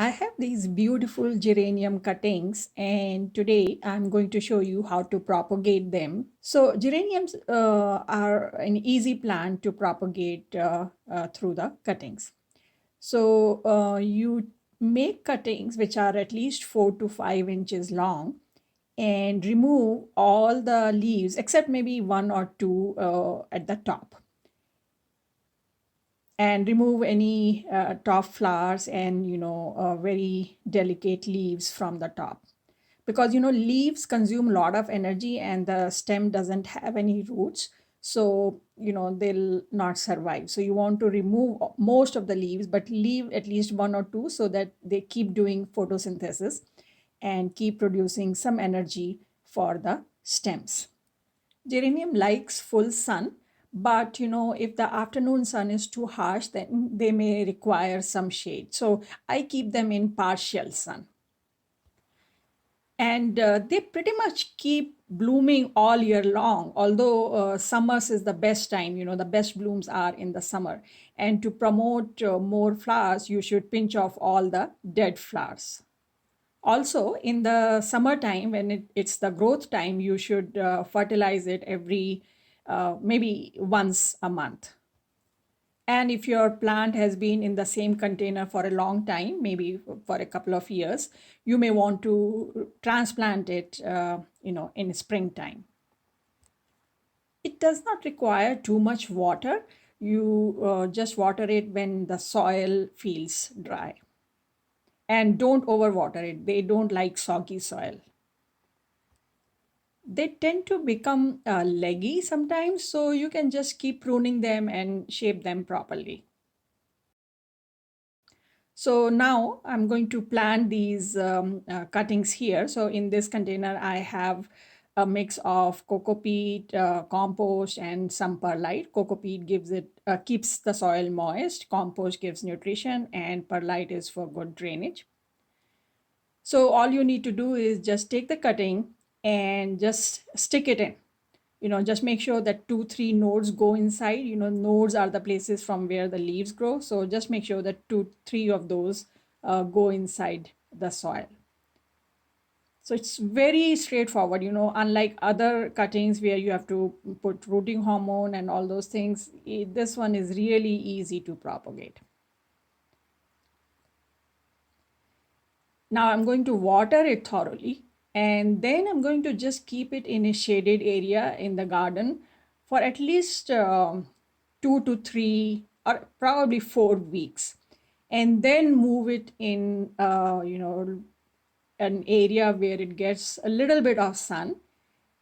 I have these beautiful geranium cuttings, and today I'm going to show you how to propagate them. So, geraniums are an easy plant to propagate through the cuttings. So, you make cuttings which are at least 4 to 5 inches long and remove all the leaves except maybe one or two at the top, and remove any top flowers and very delicate leaves from the top, because leaves consume a lot of energy and the stem doesn't have any roots, so they'll not survive. So you want to remove most of the leaves but leave at least one or two so that they keep doing photosynthesis and keep producing some energy for the stems. Geranium likes full sun, but if the afternoon sun is too harsh, then they may require some shade. So I keep them in partial sun. And they pretty much keep blooming all year long, although summers is the best time. The best blooms are in the summer. And to promote more flowers, you should pinch off all the dead flowers. Also, in the summertime, when it's the growth time, you should fertilize it every maybe once a month. And if your plant has been in the same container for a long time, maybe for a couple of years, you may want to transplant it, in springtime. It does not require too much water. You just water it when the soil feels dry. And don't overwater it. They don't like soggy soil. They tend to become leggy sometimes, so you can just keep pruning them and shape them properly. So now I'm going to plant these cuttings here. So in this container, I have a mix of coco peat, compost, and some perlite. Coco peat keeps the soil moist. Compost gives nutrition, and perlite is for good drainage. So all you need to do is just take the cutting and just stick it in. Just make sure that 2 3 nodes go inside. Nodes are the places from where the leaves grow, so just make sure that 2 3 of those go inside the soil. So it's very straightforward. Unlike other cuttings where you have to put rooting hormone and all those things, this one is really easy to propagate. Now I'm going to water it thoroughly, and then I'm going to just keep it in a shaded area in the garden for at least 2 to 3 or probably 4 weeks, and then move it in an area where it gets a little bit of sun,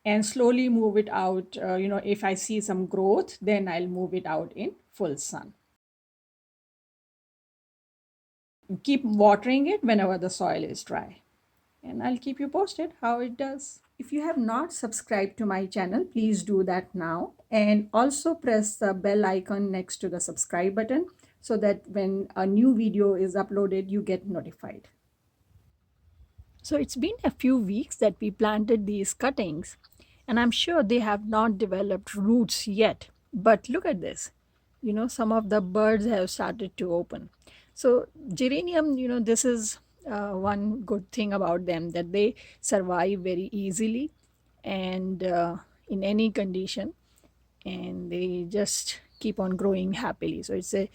and slowly move it out. If I see some growth, then I'll move it out in full sun. Keep watering it whenever the soil is dry, and I'll keep you posted how it does. If you have not subscribed to my channel, please do that now, and also press the bell icon next to the subscribe button so that when a new video is uploaded, you get notified. So it's been a few weeks that we planted these cuttings, and I'm sure they have not developed roots yet. But look at this. Some of the buds have started to open. So geranium, this is one good thing about them, that they survive very easily and in any condition, and they just keep on growing happily. So it's a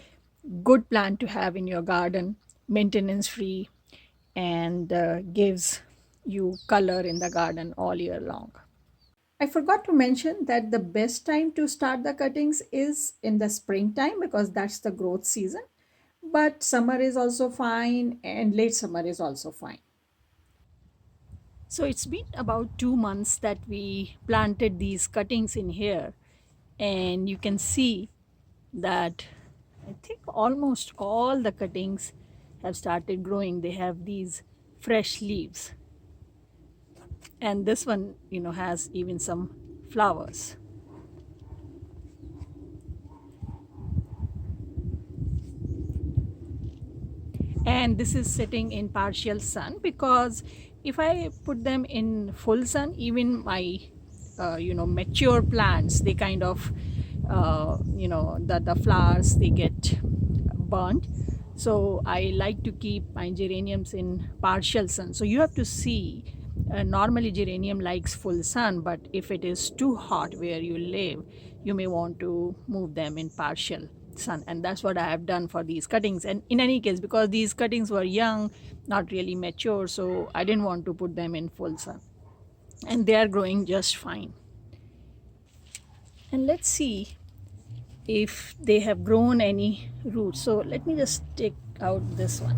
good plant to have in your garden, maintenance free, and gives you color in the garden all year long. I forgot to mention that the best time to start the cuttings is in the springtime, because that's the growth season. But summer is also fine and late summer is also fine. So it's been about 2 months that we planted these cuttings in here, and you can see that I think almost all the cuttings have started growing. They have these fresh leaves, and this one has even some flowers. And this is sitting in partial sun, because if I put them in full sun, even my mature plants, they kind of the flowers, they get burnt. So I like to keep my geraniums in partial sun. So you have to see, normally geranium likes full sun, but if it is too hot where you live, you may want to move them in partial sun. And that's what I have done for these cuttings. And in any case, because these cuttings were young, not really mature, so I didn't want to put them in full sun. And they are growing just fine. And let's see if they have grown any roots. So let me just take out this one.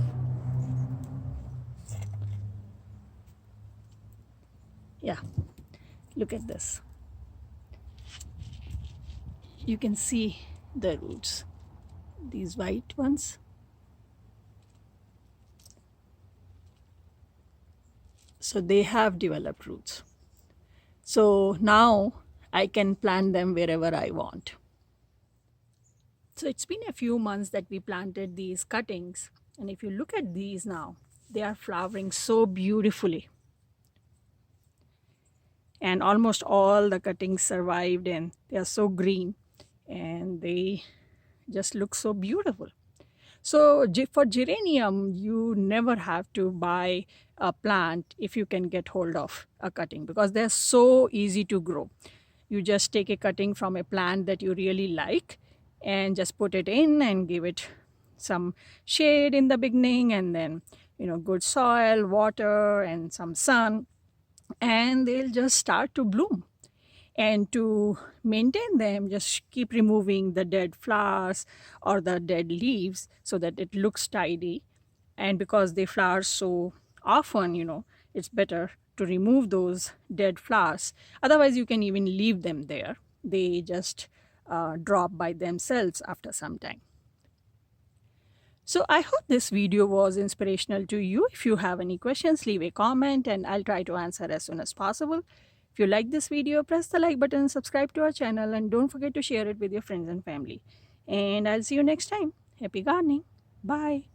Yeah, look at this. You can see the roots, these white ones. So they have developed roots. So now I can plant them wherever I want. So it's been a few months that we planted these cuttings. And if you look at these now, they are flowering so beautifully. And almost all the cuttings survived, and they are so green and they just look so beautiful. So for geranium, you never have to buy a plant if you can get hold of a cutting, because they're so easy to grow. You just take a cutting from a plant that you really like and just put it in and give it some shade in the beginning, and then good soil, water, and some sun, and they'll just start to bloom. And to maintain them, just keep removing the dead flowers or the dead leaves so that it looks tidy. And because they flower so often, it's better to remove those dead flowers. Otherwise, you can even leave them there. They just drop by themselves after some time. So I hope this video was inspirational to you. If you have any questions, leave a comment and I'll try to answer as soon as possible. If you like this video, press the like button, subscribe to our channel, and don't forget to share it with your friends and family. And I'll see you next time. Happy gardening. Bye.